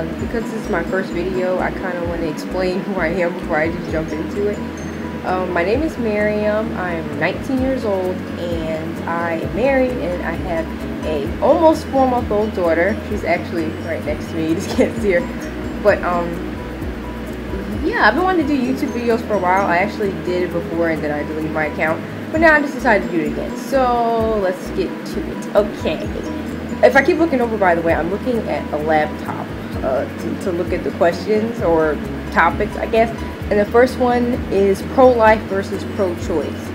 because this is my first video, I kind of want to explain who I am before I just jump into it. My name is Miriam. I'm 19 years old and I am married, and I have a almost 4-month-old daughter. She's actually right next to me. You just can't see her. But yeah, I've been wanting to do YouTube videos for a while. I actually did it before and then I deleted my account, but now I just decided to do it again. So let's get to it. Okay. If I keep looking over, by the way, I'm looking at a laptop to look at the questions or topics, I guess. And the first one is pro-life versus pro-choice.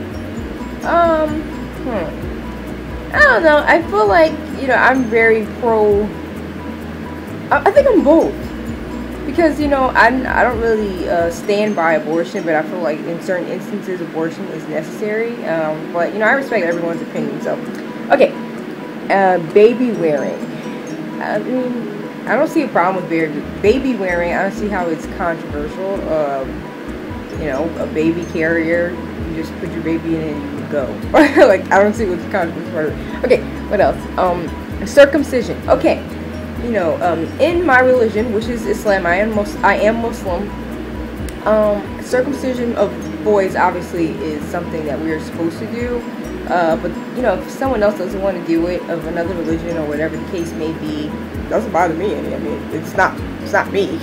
I don't know. I feel like, I'm very pro. I think I'm both. Because, I don't really stand by abortion, but I feel like in certain instances abortion is necessary. But, I respect everyone's opinion. So, okay. Baby wearing. I mean, I don't see a problem with baby wearing. I don't see how it's controversial. A baby carrier, you just put your baby in and you go. Like, I don't see what's controversial. Okay, what else? Circumcision. Okay, in my religion, which is Islam, I am Muslim. Circumcision of boys obviously is something that we are supposed to do. But if someone else doesn't want to do it, of another religion or whatever the case may be, it doesn't bother me any. I mean, it's not me.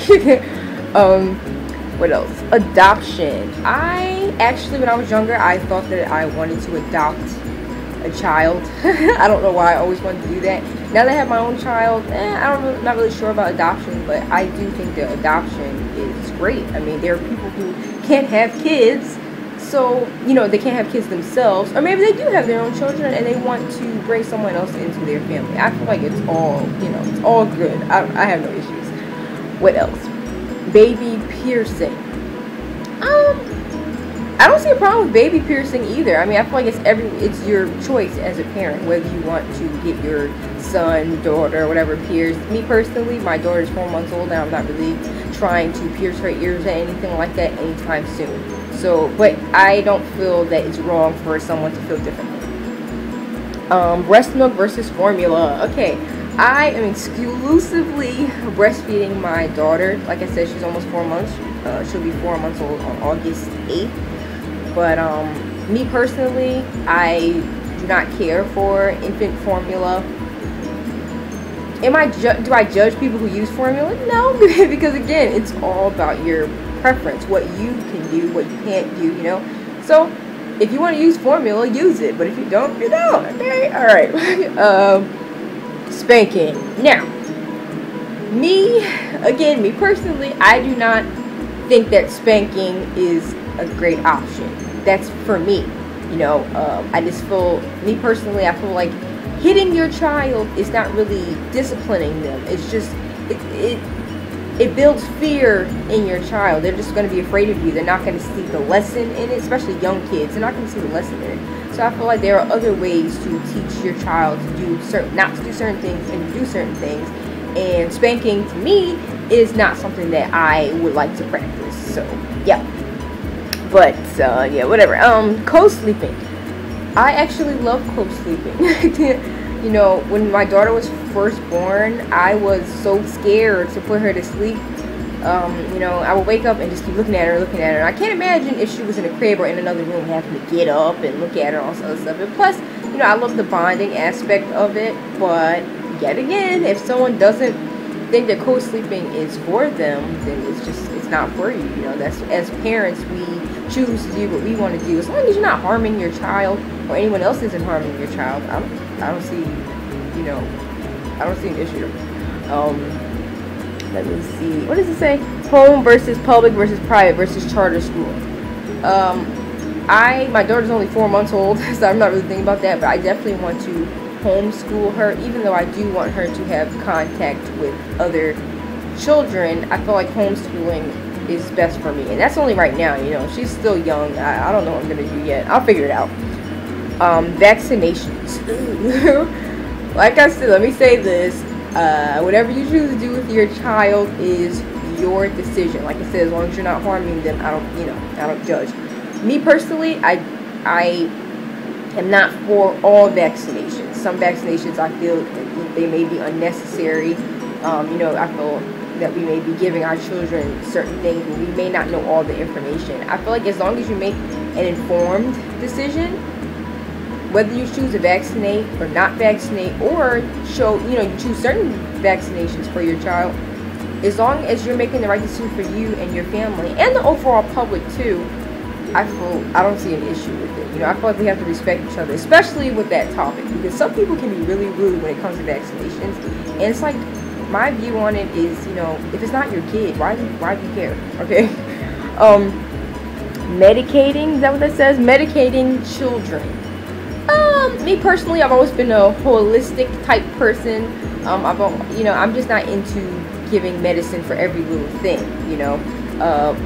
What else? Adoption. I actually, when I was younger, I thought that I wanted to adopt a child. I don't know why I always wanted to do that. Now that I have my own child, not really sure about adoption, but I do think that adoption is great. I mean, there are people who can't have kids. So, they can't have kids themselves, or maybe they do have their own children and they want to bring someone else into their family. I feel like it's all, it's all good. I have no issues. What else? Baby piercing. I don't see a problem with baby piercing either. I mean, I feel like it's your choice as a parent whether you want to get your son, daughter, whatever pierced. Me personally, my daughter is 4 months old and I'm not really trying to pierce her ears or anything like that anytime soon. So, but I don't feel that it's wrong for someone to feel differently. Breast milk versus formula. Okay, I am exclusively breastfeeding my daughter. Like I said, she's almost 4 months. She'll be 4 months old on August 8th. But me personally, I do not care for infant formula. Do I judge people who use formula? No, because again, it's all about your preference, what you can do, what you can't do, So, if you want to use formula, use it. But if you don't, you don't. Okay, all right. Spanking. Now, me personally, I do not think that spanking is a great option. That's for me. I just feel, me personally, I feel like hitting your child is not really disciplining them. It's just it builds fear in your child. They're just going to be afraid of you. They're not going to see the lesson in it, especially young kids. They're not going to see the lesson in it. So I feel like there are other ways to teach your child to not to do certain things and to do certain things. And spanking, to me, is not something that I would like to practice. So, yeah. But, yeah, whatever. Co-sleeping. I actually love co-sleeping. When my daughter was first born, I was so scared to put her to sleep. I would wake up and just keep looking at her. And I can't imagine if she was in a crib or in another room having to get up and look at her and all this other stuff. And plus, I love the bonding aspect of it. But yet again, if someone doesn't think that co-sleeping is for them, then it's not for you. That's, as parents, we choose to do what we want to do. As long as you're not harming your child or anyone else isn't harming your child, I don't see an issue. Let me see. What does it say? Home versus public versus private versus charter school. My daughter's only 4 months old, so I'm not really thinking about that, but I definitely want to homeschool her, even though I do want her to have contact with other children. I feel like homeschooling is best for me, and that's only right now. She's still young. I don't know what I'm gonna do yet. I'll figure it out. Vaccinations. Like I said, let me say this, whatever you choose to do with your child is your decision. Like I said, as long as you're not harming them, I don't judge. Me personally, I am not for all vaccinations. Some vaccinations I feel they may be unnecessary. I feel that we may be giving our children certain things when we may not know all the information. I feel like as long as you make an informed decision, whether you choose to vaccinate or not vaccinate, or show, you choose certain vaccinations for your child, as long as you're making the right decision for you and your family and the overall public too, I don't see an issue with it. I feel like we have to respect each other, especially with that topic, because some people can be really rude when it comes to vaccinations, and it's like, my view on it is, if it's not your kid, why do you care? Okay. Medicating, is that what that says? Medicating children. Me personally, I've always been a holistic type person. I'm just not into giving medicine for every little thing,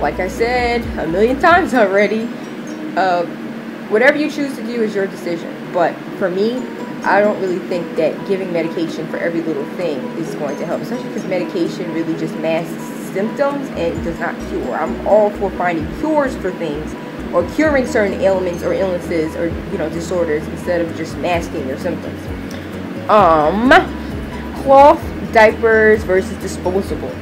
like I said a million times already, whatever you choose to do is your decision. But for me, I don't really think that giving medication for every little thing is going to help, especially because medication really just masks symptoms and does not cure. I'm all for finding cures for things, or curing certain ailments or illnesses or disorders, instead of just masking their symptoms. Cloth diapers versus disposable.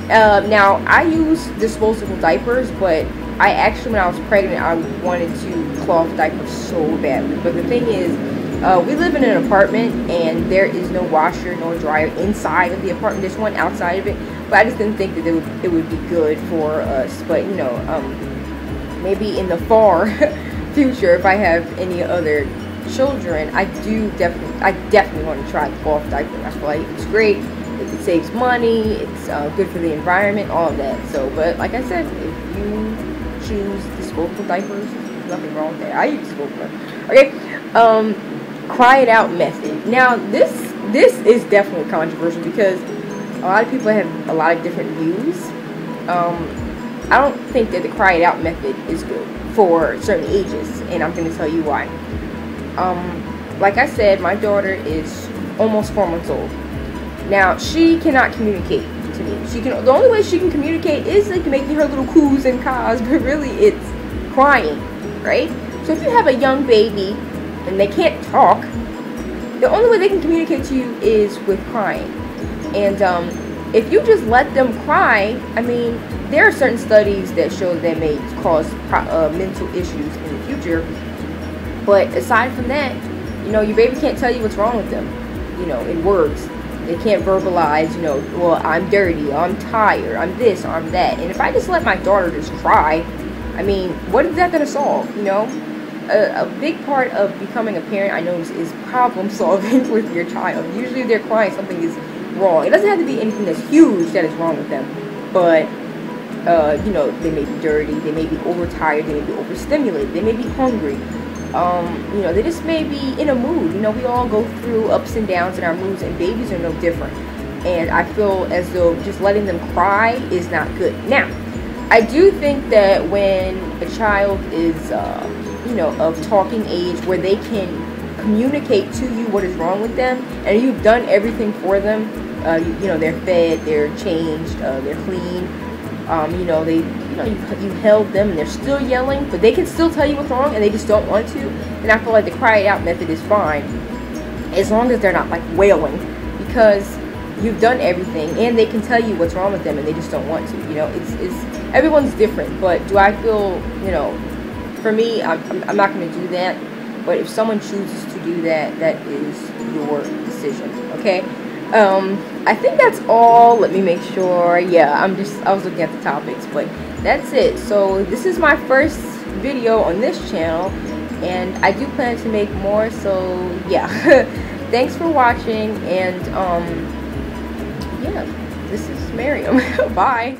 Now, I use disposable diapers, but I actually, when I was pregnant, I wanted to cloth diapers so badly. But the thing is, we live in an apartment, and there is no washer nor dryer inside of the apartment. There's one outside of it, but I just didn't think that it would be good for us. But maybe in the far future, if I have any other children, I definitely want to try cloth diapers. I feel like it's great. It saves money. It's good for the environment. All of that. So, but like I said, if you choose disposable diapers, there's nothing wrong with that. I use disposable. Okay. Cry it out method. Now, this is definitely controversial, because a lot of people have a lot of different views. I don't think that the cry it out method is good for certain ages, and I'm going to tell you why. Like I said, my daughter is almost 4 months old. Now, she cannot communicate to me. The only way she can communicate is like making her little coos and caws, but really it's crying, right? So if you have a young baby and they can't talk, the only way they can communicate to you is with crying. And if you just let them cry, I mean, there are certain studies that show that may cause mental issues in the future. But aside from that, your baby can't tell you what's wrong with them, in words. They can't verbalize, well, I'm dirty, I'm tired, I'm this, I'm that. And if I just let my daughter just cry, I mean, what is that going to solve, A big part of becoming a parent, I notice, is problem solving with your child. Usually if they're crying, something is wrong. It doesn't have to be anything that's huge that is wrong with them. But, they may be dirty, they may be overtired, they may be overstimulated, they may be hungry. They just may be in a mood. We all go through ups and downs in our moods, and babies are no different. And I feel as though just letting them cry is not good. Now, I do think that when a child is, of talking age, where they can communicate to you what is wrong with them, and you've done everything for them, they're fed, they're changed, they're clean, you held them and they're still yelling, but they can still tell you what's wrong and they just don't want to, and I feel like the cry it out method is fine, as long as they're not like wailing, because you've done everything and they can tell you what's wrong with them and they just don't want to. It's everyone's different, but do I feel, for me, I'm not going to do that. But if someone chooses to do that, that is your decision. Okay. I think that's all. Let me make sure. Yeah, I was looking at the topics, but that's it. So this is my first video on this channel, and I do plan to make more. So yeah, thanks for watching, and yeah, this is Miriam. Bye.